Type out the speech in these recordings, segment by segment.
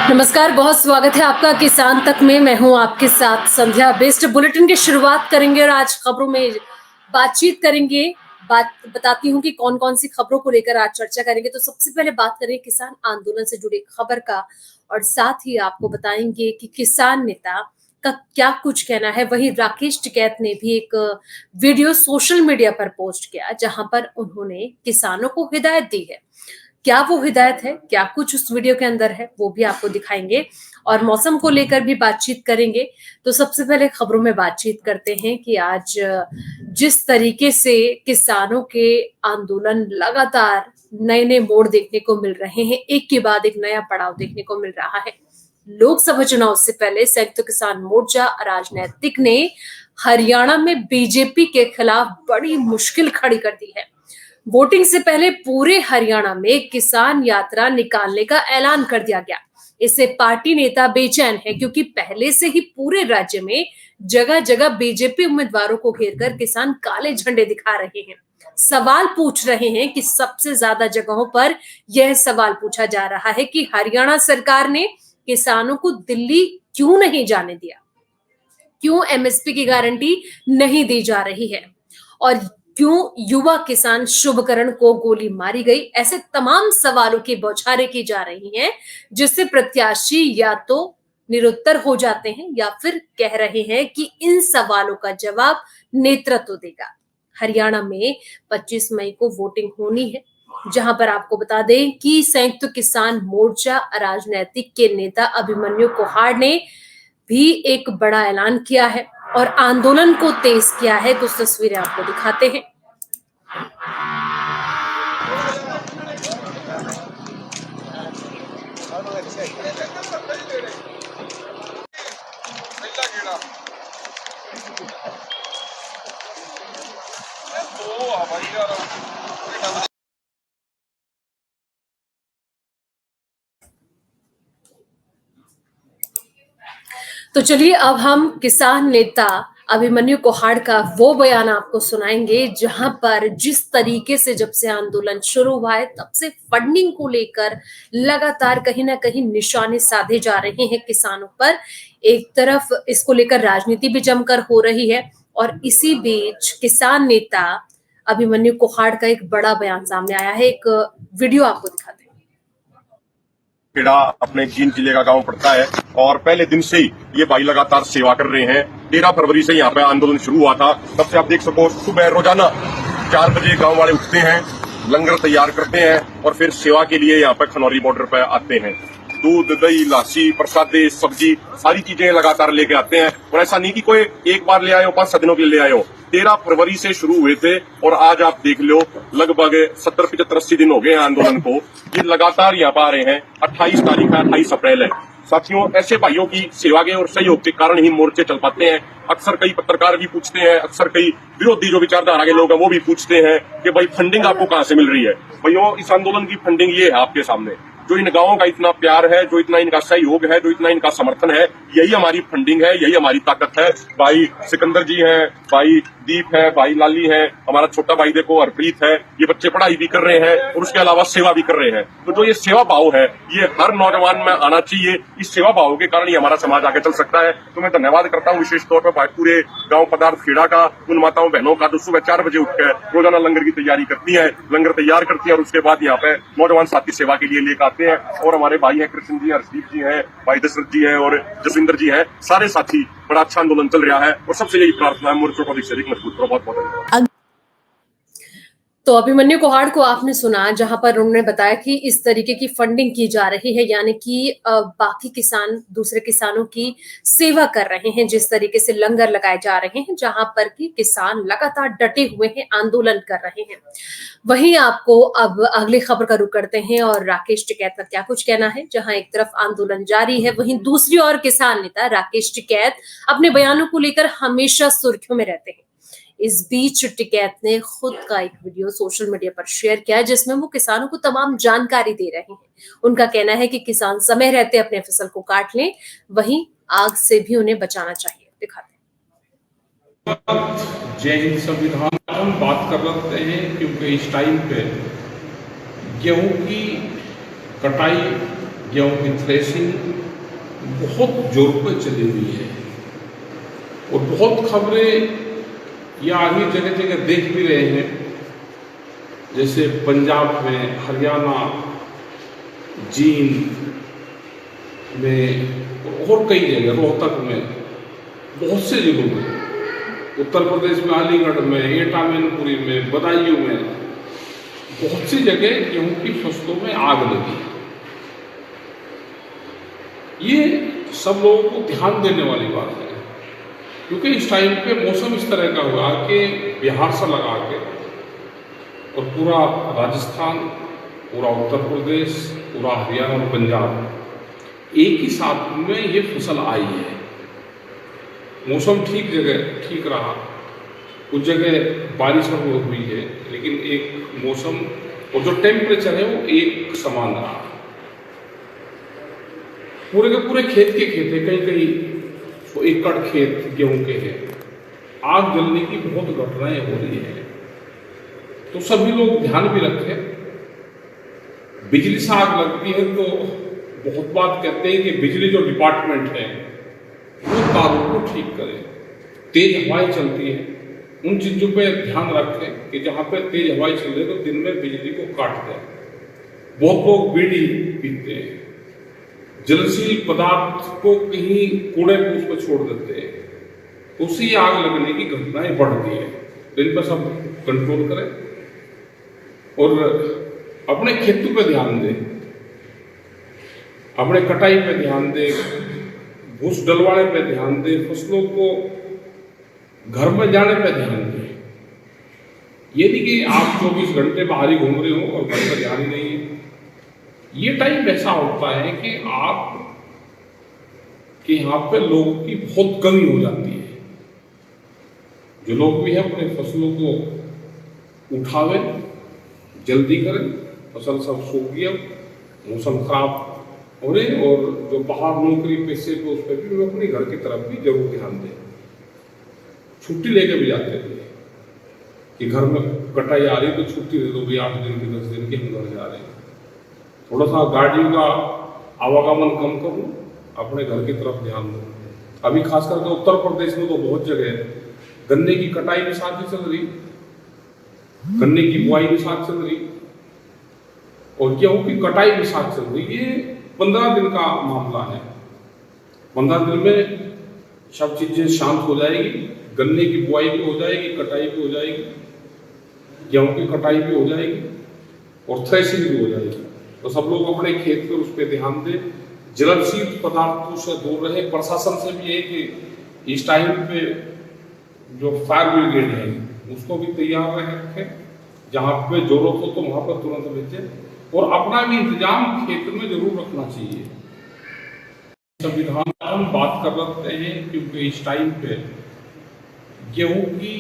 नमस्कार, बहुत स्वागत है आपका किसान तक में। मैं हूं आपके साथ संध्या। बेस्ट बुलेटिन की शुरुआत करेंगे और आज खबरों में बातचीत करेंगे। बताती हूं कि कौन कौन सी खबरों को लेकर आज चर्चा करेंगे। तो सबसे पहले बात करें किसान आंदोलन से जुड़ी खबर का, और साथ ही आपको बताएंगे कि किसान नेता का क्या कुछ कहना है। वहीं राकेश टिकैत ने भी एक वीडियो सोशल मीडिया पर पोस्ट किया, जहां पर उन्होंने किसानों को हिदायत दी है। क्या वो हिदायत है, क्या कुछ उस वीडियो के अंदर है, वो भी आपको दिखाएंगे और मौसम को लेकर भी बातचीत करेंगे। तो सबसे पहले खबरों में बातचीत करते हैं कि आज जिस तरीके से किसानों के आंदोलन लगातार नए नए मोड़ देखने को मिल रहे हैं, एक के बाद एक नया पड़ाव देखने को मिल रहा है। लोकसभा चुनाव से पहले संयुक्त किसान मोर्चा राजनीतिक ने हरियाणा में बीजेपी के खिलाफ बड़ी मुश्किल खड़ी कर दी है। वोटिंग से पहले पूरे हरियाणा में किसान यात्रा निकालने का ऐलान कर दिया गया। इससे पार्टी नेता बेचैन है, क्योंकि पहले से ही पूरे राज्य में जगह जगह बीजेपी उम्मीदवारों को घेरकर किसान काले झंडे दिखा रहे हैं। सवाल पूछ रहे हैं कि सबसे ज्यादा जगहों पर यह सवाल पूछा जा रहा है कि हरियाणा सरकार ने किसानों को दिल्ली क्यों नहीं जाने दिया, क्यों एमएसपी की गारंटी नहीं दी जा रही है, और क्यों युवा किसान शुभकरण को गोली मारी गई। ऐसे तमाम सवालों की बौछारें की जा रही हैं, जिससे प्रत्याशी या तो निरुत्तर हो जाते हैं या फिर कह रहे हैं कि इन सवालों का जवाब नेतृत्व देगा। हरियाणा में 25 मई को वोटिंग होनी है, जहां पर आपको बता दें कि संयुक्त किसान मोर्चा राजनीतिक के नेता अभिमन्यु कोहाड़ ने भी एक बड़ा ऐलान किया है और आंदोलन को तेज किया है। कुछ तस्वीरें आपको दिखाते हैं। तो चलिए, अब हम किसान नेता अभिमन्यु कोहाड़ का वो बयान आपको सुनाएंगे, जहां पर जिस तरीके से जब से आंदोलन शुरू हुआ है तब से फंडिंग को लेकर लगातार कहीं ना कहीं निशाने साधे जा रहे हैं किसानों पर। एक तरफ इसको लेकर राजनीति भी जमकर हो रही है, और इसी बीच किसान नेता अभिमन्यु कोहाड़ का एक बड़ा बयान सामने आया है। एक वीडियो आपको दिखाते हैं। खेड़ा अपने जींद जिले का गांव पड़ता है और पहले दिन से ही ये भाई लगातार सेवा कर रहे हैं। 13 फरवरी से यहाँ पे आंदोलन शुरू हुआ था, तब से आप देख सको सुबह रोजाना 4 बजे गांव वाले उठते हैं, लंगर तैयार करते हैं और फिर सेवा के लिए यहाँ पे खनौरी बॉर्डर पे आते हैं। दूध, दही, लस्सी, प्रसादे, सब्जी, सारी चीजें लगातार लेके आते हैं। और ऐसा नहीं कि कोई एक बार ले आए हो, 5-7 दिनों के लिए ले आए हो। 13 फरवरी से शुरू हुए थे और आज आप देख लो लगभग 70, 75, 80 दिन हो गए हैं आंदोलन को। ये लगातार यहाँ पर आ रहे हैं। 28 तारीख है, 28 अप्रैल है। साथियों, ऐसे भाइयों की सेवा के और सहयोग के कारण ही मोर्चे चल पाते हैं। अक्सर कई पत्रकार भी पूछते हैं, अक्सर कई विरोधी जो विचारधारा के लोग हैं वो भी पूछते हैं कि भाई फंडिंग आपको कहाँ से मिल रही है। भाइयों, इस आंदोलन की फंडिंग ये है आपके सामने। जो इन गांवों का इतना प्यार है, जो इतना इनका सहयोग है, जो इतना इनका समर्थन है, यही हमारी फंडिंग है, यही हमारी ताकत है। भाई सिकंदर जी हैं, भाई दीप है, भाई लाली है, हमारा छोटा भाई देखो हरप्रीत है। ये बच्चे पढ़ाई भी कर रहे हैं और उसके अलावा सेवा भी कर रहे हैं। तो जो ये सेवा भाव है, ये हर नौजवान में आना चाहिए। इस सेवा भाव के कारण ही हमारा समाज आगे चल सकता है। तो मैं धन्यवाद करता हूँ विशेष तौर पर पूरे गांव पदार्थ खेड़ा का, उन माताओं बहनों का जो सुबह 4 बजे उठकर रोजाना लंगर की तैयारी करती है, लंगर तैयार करती है और उसके बाद यहाँ पे नौजवान साथी सेवा के लिए लेकर आते हैं। और हमारे भाई हैं कृष्ण जी, हर्षदीप जी हैं, भाई दशरथ जी हैं और जसविंदर जी हैं, सारे साथी। बड़ा अच्छा आंदोलन चल रहा है और सबसे यही प्रार्थना है मोर्चों को अधिक से अधिक मजबूत करो। बहुत बहुत धन्यवाद। तो अभिमन्यु कोहाड़ को आपने सुना, जहां पर उन्होंने बताया कि इस तरीके की फंडिंग की जा रही है, यानी कि बाकी किसान दूसरे किसानों की सेवा कर रहे हैं। जिस तरीके से लंगर लगाए जा रहे हैं, जहां पर कि किसान लगातार डटे हुए हैं, आंदोलन कर रहे हैं। वहीं आपको अब अगली खबर का रुख करते हैं और राकेश टिकैत का क्या कुछ कहना है। जहां एक तरफ आंदोलन जारी है, वहीं दूसरी ओर किसान नेता राकेश टिकैत अपने बयानों को लेकर हमेशा सुर्खियों में रहते हैं। इस बीच टिकैत ने खुद का एक वीडियो सोशल मीडिया पर शेयर किया, जिसमें वो किसानों को तमाम जानकारी दे रहे हैं। उनका कहना है कि किसान समय रहते अपने फसल को काट लें, वहीं आग से भी उन्हें बचाना चाहिए। दिखाते हैं। जय हिंद। संविधान हम बात कर रहे हैं क्योंकि इस टाइम पे गेहूं की कटाई गेहूं की थ्रेशिंग बहुत जोर पर चली हुई है और बहुत खबरें ये आगे जगह जगह देख भी रहे हैं, जैसे पंजाब में, हरियाणा, जींद में और कई जगह, रोहतक में, बहुत से जिलों में, उत्तर प्रदेश में अलीगढ़ में, एटा मैनपुरी में, बदायूं में, बहुत सी जगह गेहूं की फसलों में आग लगी। ये सब लोगों को ध्यान देने वाली बात है, क्योंकि इस टाइम पे मौसम इस तरह का हुआ कि बिहार से लगा के और पूरा राजस्थान, पूरा उत्तर प्रदेश, पूरा हरियाणा और पंजाब एक ही साथ में ये फसल आई है। मौसम ठीक रहा, कुछ जगह बारिश हुई है, लेकिन एक मौसम और जो टेम्परेचर है वो एक समान रहा। पूरे के पूरे खेत के खेत है, कई एकड़ खेत गेहूं के हैं। आग जलने की बहुत घटनाएं हो रही है, तो सभी लोग ध्यान भी रखें। बिजली से आग लगती है तो बहुत बात कहते हैं कि बिजली जो डिपार्टमेंट है वो तारों को ठीक करे। तेज हवाएं चलती है, उन चीजों पे ध्यान रखें कि जहां पे तेज हवाएं चल रही है तो दिन में बिजली को काट दें। बहुत लोग बीड़ी पीते हैं, जलशील पदार्थ को कहीं कूड़े फूस पर छोड़ देते हैं, उससे आग लगने की घटनाएं बढ़ती है। तो इन पर सब कंट्रोल करें और अपने खेतों पे ध्यान दें, अपने कटाई पे ध्यान दें, भूस डलवाने पे ध्यान दें, फसलों को घर में जाने पे ध्यान दें। ये नहीं कि आप 24 घंटे बाहर ही घूम रहे हो और घर पर ध्यान ही नहीं है। ये टाइम ऐसा होता है कि आप कि यहाँ पे लोगों की बहुत कमी हो जाती है। जो लोग भी हैं अपने फसलों को उठावे, जल्दी करें, फसल सब सूख गया, मौसम खराब हो रहे, और जो बाहर नौकरी पैसे पे उस पर भी अपने घर की तरफ भी जरूर ध्यान दें। छुट्टी लेके भी जाते थे कि घर में कटाई आ रही तो छुट्टी दे दो भाई, 8 दिन की 10 दिन की हम घर जा रहे हैं, थोड़ा सा गाड़ियों का आवागमन कम करो, अपने घर की तरफ ध्यान दो। अभी खास करके उत्तर प्रदेश में तो बहुत जगह गन्ने की कटाई भी साथ ही चल रही, गन्ने की बुआई भी साथ चल रही और गेहूं की कटाई भी साथ चल रही। ये 15 दिन का मामला है। 15 दिन में सब चीजें शांत हो जाएगी, गन्ने की बुआई भी हो जाएगी, कटाई भी हो जाएगी, गेहूं की कटाई भी हो जाएगी और थ्रेशिंग भी हो जाएगी। तो सब लोग अपने खेत पर उस पर ध्यान दें, जलशील पदार्थों से दूर रहे। प्रशासन से भी है कि इस टाइम पे जो फायर ब्रिगेड है उसको भी तैयार रखें, जहाँ पे जरूरत हो तो वहां पर तुरंत भेजें और अपना भी इंतजाम खेत में जरूर रखना चाहिए। संविधान हम बात कर रहे हैं क्योंकि इस टाइम पे गेहूं की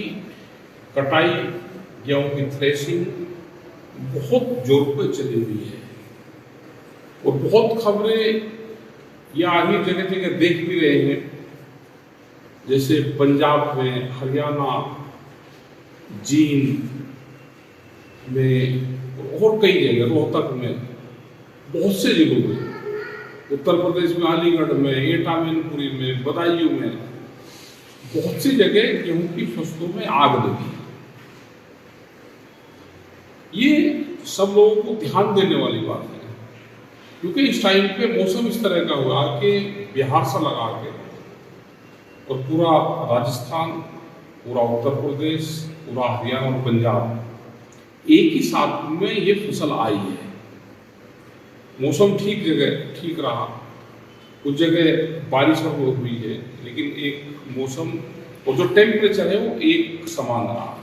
कटाई, गेहूं की थ्रेशिंग बहुत जोर पर चली हुई है और बहुत खबरें ये आगे जगह जगह देख भी रहे हैं, जैसे पंजाब में, हरियाणा, जींद में और कई जगह, रोहतक में, बहुत से जिलों में, उत्तर प्रदेश में अलीगढ़ में, एटा मैनपुरी में, बदायूं में, बहुत सी जगह गेहूं की फसलों में आग लगी। ये सब लोगों को ध्यान देने वाली बात है, क्योंकि इस टाइम पे मौसम इस तरह का हुआ कि बिहार से लगा के और पूरा राजस्थान, पूरा उत्तर प्रदेश, पूरा हरियाणा और पंजाब एक ही साथ में ये फसल आई है। मौसम ठीक रहा, कुछ जगह बारिश हुई है, लेकिन एक मौसम और जो टेम्परेचर है वो एक समान रहा।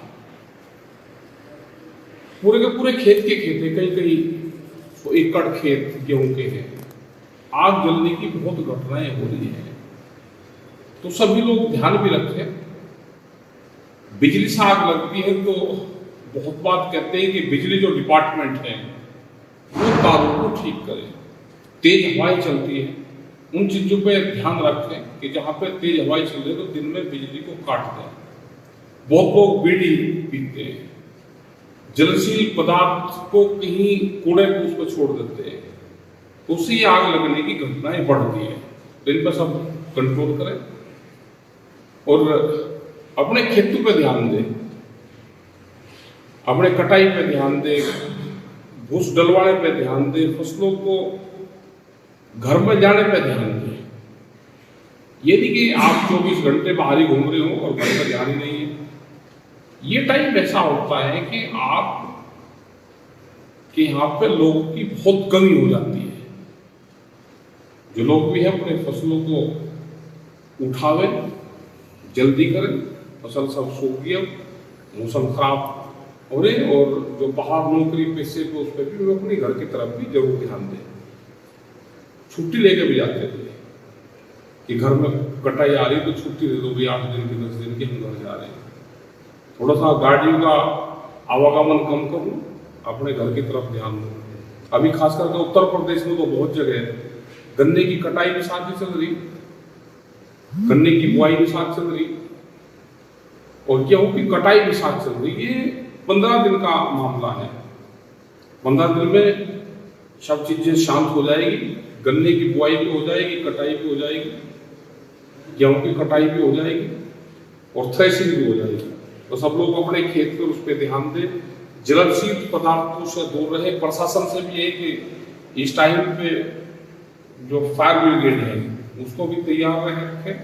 पूरे के पूरे खेत के खेत है, कई एकड़ खेत गेहूं के हैं। आग जलने की बहुत घटनाएं हो रही है, तो सभी लोग ध्यान भी रखें। बिजली से आग लगती है तो बहुत बात कहते हैं कि बिजली जो डिपार्टमेंट है वो तारों को ठीक करे। तेज हवाएं चलती है, उन चीजों पे ध्यान रखें कि जहां पे तेज हवाएं चल रही है तो दिन में बिजली को काट दें। बहुत लोग बीड़ी पीते हैं, जलशील पदार्थ को कहीं कूड़े फूस पर छोड़ देते हैं, तो उससे ये आग लगने की घटनाएं बढ़ती है। तो इन पर सब कंट्रोल करें और अपने खेतों पे ध्यान दें, अपने कटाई पे ध्यान दें, भूस डलवाने पे ध्यान दें, फसलों को घर में जाने पे ध्यान दें। ये नहीं कि आप 24 घंटे बाहर ही घूम रहे हो और घर में ध्यान ही नहीं है। ये टाइम ऐसा होता है कि आप कि यहाँ पे लोगों की बहुत कमी हो जाती है। जो लोग भी हैं अपने फसलों को उठावे, जल्दी करें, फसल सब सूख गया, मौसम खराब हो रहे, और जो बाहर नौकरी पैसे पे उस पर भी वो अपने घर की तरफ भी जरूर ध्यान दें। छुट्टी लेके भी जाते थे कि घर में कटाई आ रही तो छुट्टी दे दो भाई, 8 दिन की 10 दिन की हम घर जा रहे हैं, थोड़ा सा गाड़ियों का आवागमन कम करूँ, अपने घर की तरफ ध्यान दो। अभी खास करके उत्तर प्रदेश में तो बहुत जगह है गन्ने की कटाई भी साथ ही चल रही, गन्ने की बुआई भी साथ चल रही और गेहूं की कटाई भी साथ चल रही। ये 15 दिन का मामला है। 15 दिन में सब चीजें शांत हो जाएगी, गन्ने की बुआई भी हो जाएगी, कटाई भी हो जाएगी, गेहूं की कटाई भी हो जाएगी और थ्रेशिंग भी हो जाएगी। तो सब लोग अपने खेत पर उस पर ध्यान दें, ज्वलनशील पदार्थों से दूर रहे। प्रशासन से भी है कि इस टाइम पे जो फायर ब्रिगेड है उसको भी तैयार रखें,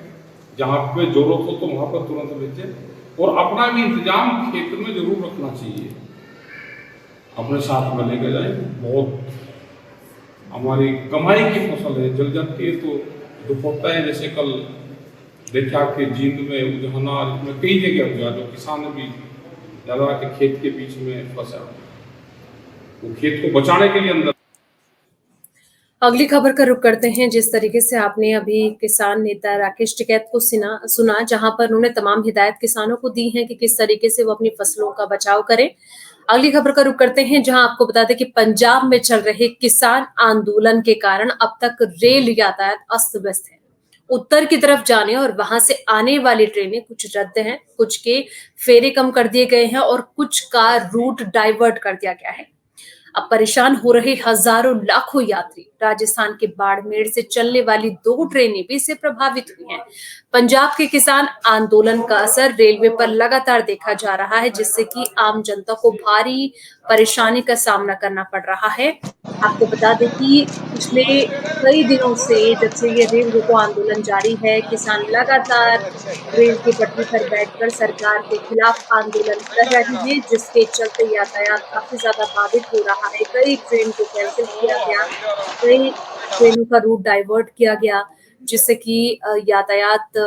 जहाँ पे जरूरत हो तो वहाँ पर तुरंत भेजें और अपना भी इंतजाम खेत में जरूर रखना चाहिए, अपने साथ में लेके जाए। बहुत हमारी कमाई की फसल है, जल जाती है तो दुख होता है। जैसे कल देखा कि जींद में, उजहना में कई जगह हुआ, जो किसान भी ज़्यादा के खेत के बीच में फंसा, वो खेत को बचाने के लिए अंदर। अगली खबर का रुख करते हैं। जिस तरीके से आपने अभी किसान नेता राकेश टिकैत को सुना, जहां पर उन्होंने तमाम हिदायत किसानों को दी हैं कि किस तरीके से वो अपनी फसलों का बचाव करें। अगली खबर का रुख करते हैं, जहां आपको बता दें कि पंजाब में चल रहे किसान आंदोलन के कारण अब तक रेल यातायात अस्त व्यस्त है। उत्तर की तरफ जाने और वहां से आने वाली ट्रेनें कुछ रद्द हैं, कुछ के फेरे कम कर दिए गए हैं और कुछ का रूट डाइवर्ट कर दिया गया है। अब परेशान हो रहे हजारों लाखों यात्री राजस्थान के बाड़मेर से चलने वाली 2 ट्रेनें भी इससे प्रभावित हुई हैं। पंजाब के किसान आंदोलन का असर रेलवे पर लगातार देखा जा रहा है, जिससे कि आम जनता को भारी परेशानी का सामना करना पड़ रहा है। आपको बता दें कि पिछले कई दिनों से, जब से ये रेल रोको आंदोलन जारी है, किसान लगातार रेल की पटरी पर बैठकर सरकार के खिलाफ आंदोलन कर रहे हैं, जिसके चलते यातायात काफी ज्यादा बाधित हो रहा है। कई ट्रेन को कैंसिल किया गया, कई ट्रेनों का रूट डाइवर्ट किया गया, जिससे कि यातायात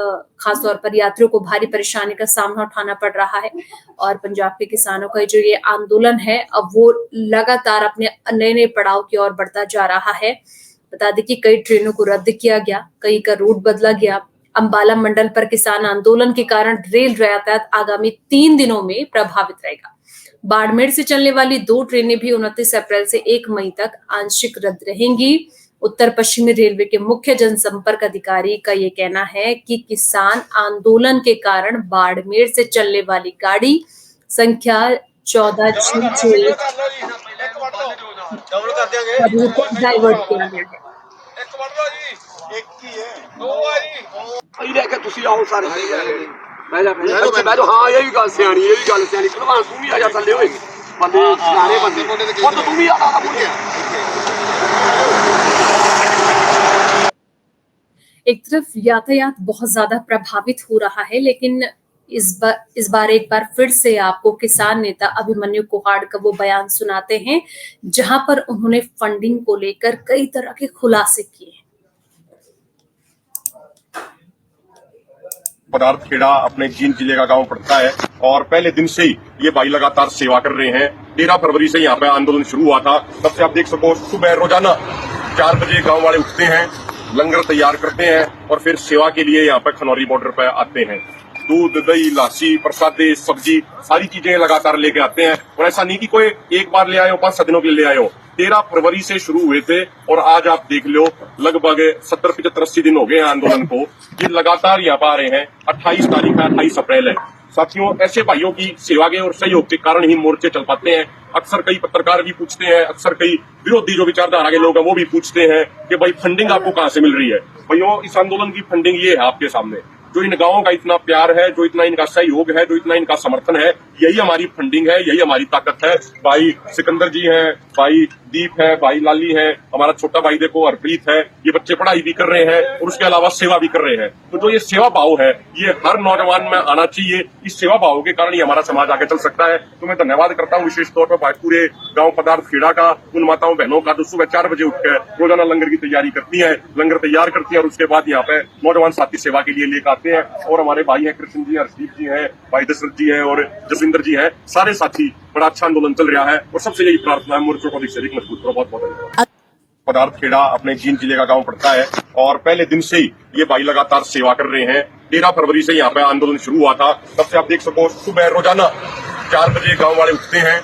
खासतौर पर यात्रियों को भारी परेशानी का सामना उठाना पड़ रहा है। और पंजाब के किसानों का जो ये आंदोलन है, अब वो लगातार अपने नए नए पड़ाव की ओर बढ़ता जा रहा है। बता दें कि कई ट्रेनों को रद्द किया गया, कई का रूट बदला गया। अंबाला मंडल पर किसान आंदोलन के कारण रेल यातायात आगामी 3 दिनों में प्रभावित रहेगा। बाड़मेर से चलने वाली 2 ट्रेनें भी 29 अप्रैल से 1 मई तक आंशिक रद्द रहेंगी। उत्तर पश्चिमी रेलवे के मुख्य जनसंपर्क अधिकारी का ये कहना है कि किसान आंदोलन के कारण बाड़मेर से चलने वाली गाड़ी संख्या 1466 डाइवर्ट किया गया है। हाँ यही गल सियानी भलवान तू भी आ जा थले होएगी बंदे सारे बंदे और तू भी आ एक तरफ यातायात बहुत ज्यादा प्रभावित हो रहा है, लेकिन इस बार एक बार फिर से आपको किसान नेता अभिमन्यु कुहाड़ का वो बयान सुनाते हैं, जहां पर उन्होंने फंडिंग को लेकर कई तरह के खुलासे किए। पदार्थ खेड़ा अपने जींद जिले का गांव पड़ता है और पहले दिन से ही ये भाई लगातार सेवा कर रहे हैं। 13 फरवरी से यहाँ पे आंदोलन शुरू हुआ था, तब से आप देख सको सुबह रोजाना 4 बजे गांव वाले उठते हैं, लंगर तैयार करते हैं और फिर सेवा के लिए यहाँ पे खनौरी बॉर्डर पे आते हैं। दूध, दही, लस्सी, प्रसादे, सब्जी, सारी चीजें लगातार लेके आते हैं। और ऐसा नहीं कि कोई एक बार ले आए हो, 5-7 दिनों के लिए ले आए हो। 13 फरवरी से शुरू हुए थे और आज आप देख लो लगभग 70, 75, 80 दिन हो गए हैं आंदोलन को। ये लगातार यहाँ पर आ रहे हैं। 28 तारीख है, 28 अप्रैल है। साथियों, ऐसे भाइयों की सेवा के और सहयोग के कारण ही मोर्चे चल पाते हैं। अक्सर कई पत्रकार भी पूछते हैं, अक्सर कई विरोधी जो विचारधारा के लोग हैं वो भी पूछते हैं कि भाई फंडिंग आपको कहाँ से मिल रही है। भाइयों, इस आंदोलन की फंडिंग ये है आपके सामने। जो इन गांवों का इतना प्यार है, जो इतना इनका सहयोग है, जो इतना इनका समर्थन है, यही हमारी फंडिंग है, यही हमारी ताकत है। भाई सिकंदर जी हैं, भाई दीप है, भाई लाली है, हमारा छोटा भाई देखो हरप्रीत है। ये बच्चे पढ़ाई भी कर रहे हैं और उसके अलावा सेवा भी कर रहे हैं। तो जो ये सेवा भाव है, ये हर नौजवान में आना चाहिए। इस सेवा भाव के कारण ही हमारा समाज आगे चल सकता है। तो मैं धन्यवाद करता हूँ विशेष तौर पर पूरे गांव पदार्थ खेड़ा का, उन माताओं बहनों का जो सुबह 4 बजे उठकर रोजाना लंगर की तैयारी करती है, लंगर तैयार करती है और उसके बाद यहाँ पे नौजवान साथी सेवा के लिए लेकर आते हैं। और हमारे भाई हैं कृष्ण जी, हर्षदीप जी हैं, भाई दशरथ जी हैं और जसविंदर जी हैं, सारे साथी। बड़ा अच्छा आंदोलन चल रहा है और सबसे यही प्रार्थना है मोर्चों को अधिक से अधिक मजबूत करो। बहुत बहुत धन्यवाद। पदार्थ खेड़ा अपने जींद जिले का गांव पड़ता है और पहले दिन से ही ये भाई लगातार सेवा कर रहे हैं। 13 फरवरी से यहाँ पे आंदोलन शुरू हुआ था। तब से आप देख सको सुबह रोजाना 4 बजे गांव वाले उठते हैं,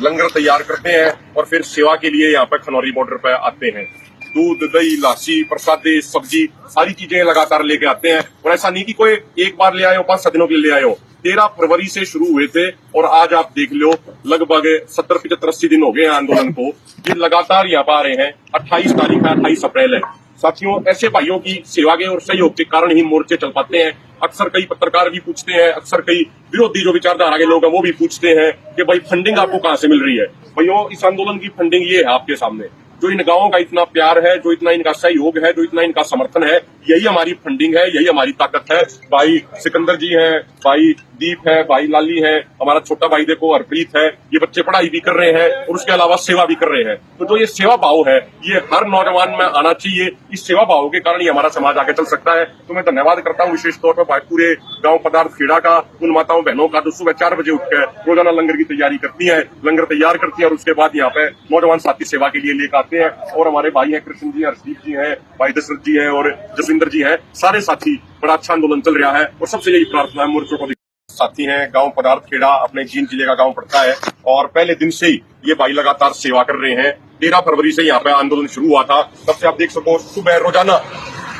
लंगर तैयार करते हैं और फिर सेवा के लिए यहाँ पे खनौरी बॉर्डर पे आते हैं। दूध, दही, लस्सी, प्रसादे, सब्जी, सारी चीजें लगातार लेके आते हैं। और ऐसा नहीं कि कोई एक बार ले आए हो, 5-7 दिनों के लिए ले आए हो। 13 फरवरी से शुरू हुए थे और आज आप देख लो लगभग 70, 75, 80 दिन हो गए हैं आंदोलन को। ये लगातार यहाँ पर आ रहे हैं। 28 तारीख है, 28 अप्रैल है। साथियों, ऐसे भाइयों की सेवा के और सहयोग के कारण ही मोर्चे चल पाते हैं। अक्सर कई पत्रकार भी पूछते हैं, अक्सर कई विरोधी जो विचारधारा के लोग हैं वो भी पूछते हैं कि भाई फंडिंग आपको कहाँ से मिल रही है। भाइयों, इस आंदोलन की फंडिंग ये है आपके सामने। जो इन गांवों का इतना प्यार है, जो इतना इनका सहयोग है, जो इतना इनका समर्थन है, यही हमारी फंडिंग है, यही हमारी ताकत है। भाई सिकंदर जी हैं, भाई दीप है, भाई लाली है, हमारा छोटा भाई देखो हरप्रीत है। ये बच्चे पढ़ाई भी कर रहे हैं और उसके अलावा सेवा भी कर रहे हैं। तो जो ये सेवा भाव है, ये हर नौजवान में आना चाहिए। इस सेवा भाव के कारण ही हमारा समाज आगे चल सकता है। तो मैं धन्यवाद करता हूँ विशेष तौर पर पूरे गांव पदार्थ खेड़ा का, उन माताओं बहनों का जो सुबह 4 बजे उठकर रोजाना लंगर की तैयारी करती है, लंगर तैयार करती है और उसके बाद यहाँ पे नौजवान साथी सेवा के लिए लेकर आते हैं। और हमारे भाई हैं कृष्ण जी, हर्षदीप जी हैं, भाई दशरथ जी हैं और जसविंदर जी हैं, सारे साथी। बड़ा अच्छा आंदोलन चल रहा है और सबसे यही प्रार्थना है मोर्चों को साथी हैं। गांव पदार्थ खेड़ा अपने जींद जिले का गांव पड़ता है और पहले दिन से ही ये भाई लगातार सेवा कर रहे हैं। 13 फरवरी से यहाँ पे आंदोलन शुरू हुआ था। तब से आप देख सको सुबह रोजाना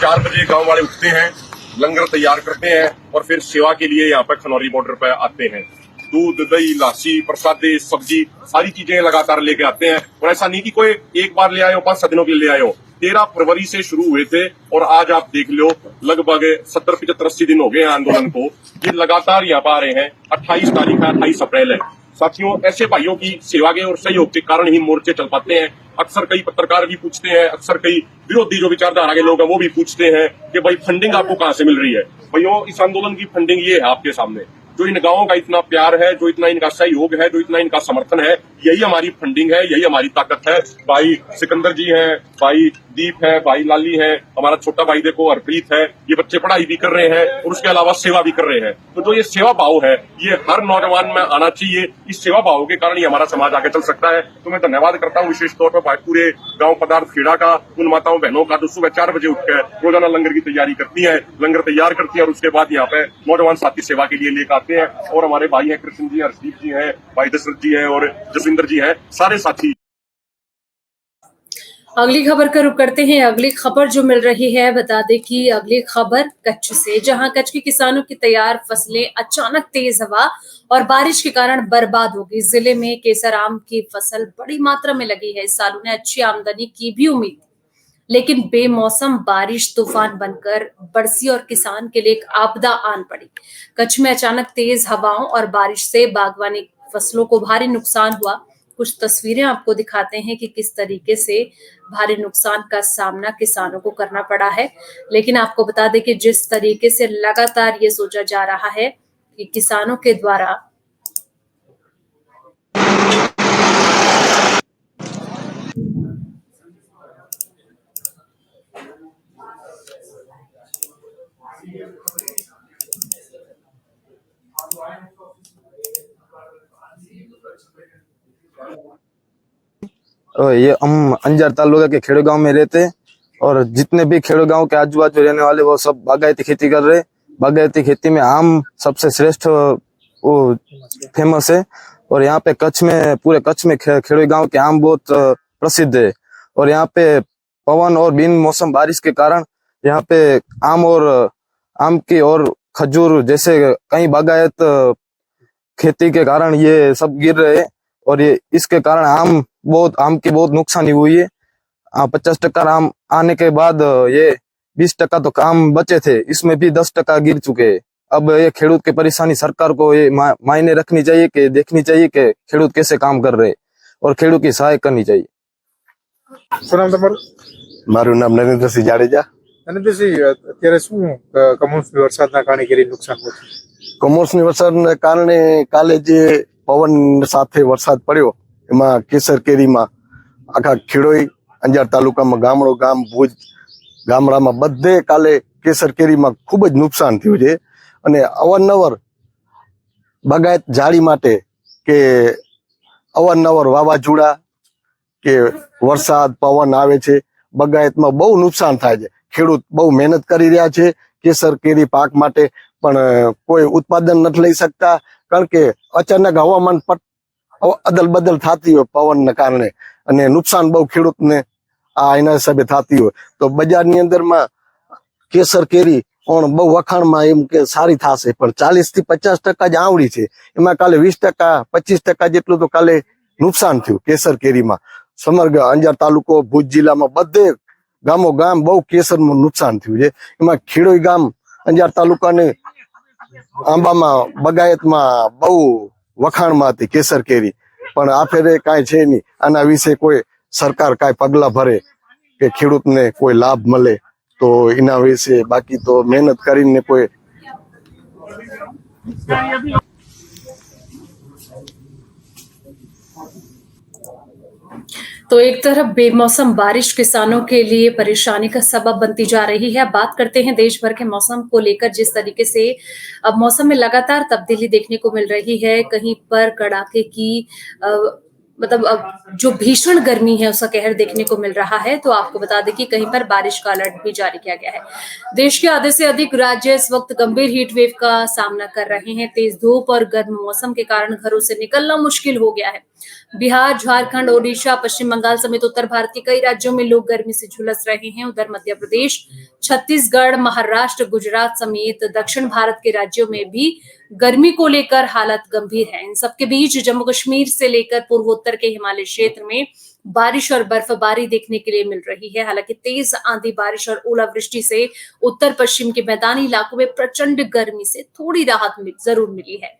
4 बजे गांव वाले उठते हैं, लंगर तैयार करते हैं और फिर सेवा के लिए यहाँ पे खनौरी बॉर्डर पे आते हैं। दूध, दही, लस्सी, प्रसादे, सब्जी, सारी चीजें लगातार लेके आते हैं। और ऐसा नहीं कि कोई एक बार ले आए हो, 5-7 दिनों के लिए ले आए हो। 13 फरवरी से शुरू हुए थे और आज आप देख लो लगभग 70, 75, 80 दिन हो गए हैं आंदोलन को। ये लगातार यहाँ पर आ रहे हैं। 28 तारीख है, 28 अप्रैल है। साथियों, ऐसे भाइयों की सेवा के और सहयोग के कारण ही मोर्चे चल पाते हैं। अक्सर कई पत्रकार भी पूछते हैं, अक्सर कई विरोधी जो विचारधारा के लोग हैं वो भी पूछते हैं कि भाई फंडिंग आपको कहाँ से मिल रही है। भाइयों, इस आंदोलन की फंडिंग ये है आपके सामने। जो इन गांवों का इतना प्यार है, जो इतना इनका सहयोग है, जो इतना इनका समर्थन है, यही हमारी फंडिंग है, यही हमारी ताकत है। भाई सिकंदर जी हैं, भाई दीप है, भाई लाली है, हमारा छोटा भाई देखो हरप्रीत है। ये बच्चे पढ़ाई भी कर रहे हैं और उसके अलावा सेवा भी कर रहे हैं। तो जो ये सेवा भाव है, ये हर नौजवान में आना चाहिए। इस सेवा भाव के कारण ही हमारा समाज आगे चल सकता है। तो मैं धन्यवाद करता हूँ विशेष तौर पर पूरे गांव पदार्थ खेड़ा का, उन माताओं बहनों का जो सुबह 4 बजे उठकर रोजाना लंगर की तैयारी करती है, लंगर तैयार करती है और उसके बाद यहाँ पे नौजवान साथी सेवा के लिए लेकर आते हैं। और हमारे भाई हैं कृष्ण जी, हर्षदीप जी हैं, भाई दशरथ जी हैं और जसविंदर जी हैं, सारे साथी। अगली खबर का रुख करते हैं। अगली खबर जो मिल रही है, बता दें कि अगली खबर कच्छ से, जहां कच्छ के किसानों की तैयार फसलें अचानक तेज हवा और बारिश के कारण बर्बाद हो गई। जिले में केसर आम की फसल बड़ी मात्रा में लगी है। इस साल उन्हें अच्छी आमदनी की भी उम्मीद थी, लेकिन बेमौसम बारिश तूफान बनकर बरसी और किसान के लिए एक आपदा आन पड़ी। कच्छ में अचानक तेज हवाओं और बारिश से बागवानी फसलों को भारी नुकसान हुआ। कुछ तस्वीरें आपको दिखाते हैं कि किस तरीके से भारी नुकसान का सामना किसानों को करना पड़ा है। लेकिन आपको बता दें कि जिस तरीके से लगातार ये सोचा जा रहा है कि किसानों के द्वारा ये हम अंजार तालुका के खेड़ो गांव में रहते हैं और जितने भी खेड़ो गांव के आजू बाजू रहने वाले वो सब बागायती खेती कर रहे हैं। बागायती खेती में आम सबसे श्रेष्ठ वो फेमस है। और यहाँ पे कच्छ में, पूरे कच्छ में खेड़ोई गांव के आम बहुत प्रसिद्ध है। और यहाँ पे पवन और बिन मौसम बारिश के कारण यहाँ पे आम की और खजूर जैसे कई बागायत खेती के कारण ये सब गिर रहे हैं। और ये इसके कारण आम की बहुत नुकसानी हुई है। 50% आम आने के बाद ये 20% तो आम बचे थे, इसमें भी 10% गिर चुके हैं। अब ये खेडूत की परेशानी सरकार को ये मायने रखनी चाहिए कि देखनी चाहिए कि खेडूत कैसे काम कर रहे और खेडूत की सहायता करनी चाहिए। મારું નામ નરેન્દ્રસિંહ જાડેજા। નરેન્દ્રસિંહ, અત્યારે શું કમોસમી વરસાદના કારણે કેરી નુકસાન થયું? કમોસમી વરસાદના કારણે કાલે જે પવન સાથે વરસાદ પડ્યો એમાં કેસર કેરીમાં આખા ખેડોઈ અંજાર તાલુકામાં ગામ ભુજ ગામડામાં બધે કાલે કેસર કેરીમાં ખૂબ જ નુકસાન થયું છે। અને અવારનવાર બાગાયત જાળી માટે કે અવારનવાર વાવાઝોડા કે વરસાદ પવન આવે છે, બગાયતમાં બહુ નુકસાન થાય છે। ખેડૂત બહુ મહેનત કરી રહ્યા છે કેસર કેરી પાક માટે, પણ કોઈ ઉત્પાદન નથી લઈ શકતા કારણ કે અચાનક હવામાન અદલ બદલ થતી હોય પવનના કારણે અને નુકસાન બહુ ખેડૂતને એના હિસાબે થતી હોય। તો બજારની અંદરમાં કેસર કેરી પણ બહુ વખાણમાં એમ કે સારી થશે, પણ 40 થી 50% જ આવડી છે, એમાં કાલે 20% 25% જેટલું તો કાલે નુકસાન થયું કેસર કેરીમાં। સમગ્ર અંજાર તાલુકો ભુજ જિલ્લામાં બધે ગામો ગામ બહુ કેસરનું નુકસાન થયું છે। એમાં ખેડોઈ ગામ અંજાર તાલુકાને આંબામાં બગાયતમાં બહુ વખાણમાં હતી કેસર કેરી, પણ આ ફેરે કાંઈ છે નહીં। આના વિશે કોઈ સરકાર કાંઈ પગલા ભરે કે ખેડૂતને કોઈ લાભ મળે તો એના વિશે, બાકી તો મહેનત કરીને કોઈ तो एक तरफ बेमौसम बारिश किसानों के लिए परेशानी का सबब बनती जा रही है। बात करते हैं देश भर के मौसम को लेकर, जिस तरीके से अब मौसम में लगातार तब्दीली देखने को मिल रही है। कहीं पर कड़ाके की मतलब अब जो भीषण गर्मी है उसका कहर देखने को मिल रहा है। तो आपको बता दें कि कहीं पर बारिश का अलर्ट भी जारी किया गया है। देश के आधे से अधिक राज्य इस वक्त गंभीर हीट वेव का सामना कर रहे हैं। तेज धूप और गर्म मौसम के कारण घरों से निकलना मुश्किल हो गया है। बिहार, झारखंड, ओडिशा, पश्चिम बंगाल समेत उत्तर भारत के कई राज्यों में लोग गर्मी से झुलस रहे हैं। उधर मध्य प्रदेश, छत्तीसगढ़, महाराष्ट्र, गुजरात समेत दक्षिण भारत के राज्यों में भी गर्मी को लेकर हालत गंभीर है। इन सबके बीच जम्मू कश्मीर से लेकर पूर्वोत्तर के हिमालय क्षेत्र में बारिश और बर्फबारी देखने के लिए मिल रही है। हालांकि तेज आंधी, बारिश और ओलावृष्टि से उत्तर पश्चिम के मैदानी इलाकों में प्रचंड गर्मी से थोड़ी राहत जरूर मिली है।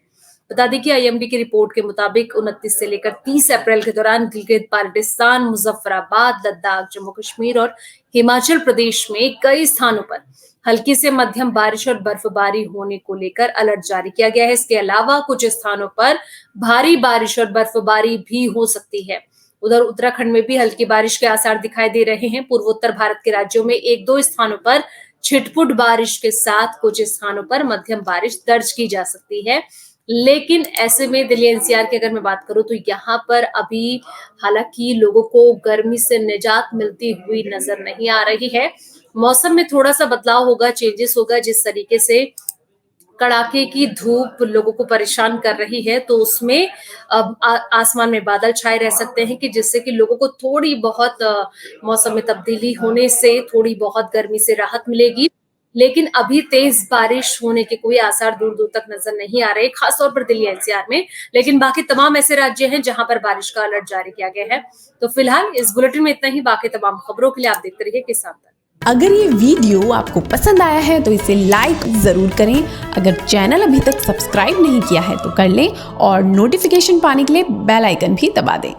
बता दें कि आईएमडी की रिपोर्ट के मुताबिक 29 से लेकर 30 अप्रैल के दौरान गिलगित बाल्टिस्तान, मुजफ्फराबाद, लद्दाख, जम्मू कश्मीर और हिमाचल प्रदेश में कई स्थानों पर हल्की से मध्यम बारिश और बर्फबारी होने को लेकर अलर्ट जारी किया गया है। इसके अलावा कुछ स्थानों पर भारी बारिश और बर्फबारी भी हो सकती है। उधर उत्तराखंड में भी हल्की बारिश के आसार दिखाई दे रहे हैं। पूर्वोत्तर भारत के राज्यों में 1-2 स्थानों पर छिटपुट बारिश के साथ कुछ स्थानों पर मध्यम बारिश दर्ज की जा सकती है। लेकिन ऐसे में दिल्ली एनसीआर की अगर मैं बात करूं तो यहाँ पर अभी हालांकि लोगों को गर्मी से निजात मिलती हुई नजर नहीं आ रही है। मौसम में थोड़ा सा बदलाव होगा, चेंजेस होगा। जिस तरीके से कड़ाके की धूप लोगों को परेशान कर रही है, तो उसमें अब आसमान में बादल छाए रह सकते हैं कि जिससे कि लोगों को थोड़ी बहुत मौसम में तब्दीली होने से थोड़ी बहुत गर्मी से राहत मिलेगी। लेकिन अभी तेज बारिश होने के कोई आसार दूर दूर तक नजर नहीं आ रहे, खासतौर पर दिल्ली एनसीआर में। लेकिन बाकी तमाम ऐसे राज्य हैं जहां पर बारिश का अलर्ट जारी किया गया है। तो फिलहाल इस बुलेटिन में इतना ही। बाकी तमाम खबरों के लिए आप देखते रहिए किसान तक। अगर ये वीडियो आपको पसंद आया है तो इसे लाइक जरूर करें। अगर चैनल अभी तक सब्सक्राइब नहीं किया है तो कर लें और नोटिफिकेशन पाने के लिए बेल आइकन भी दबा दें।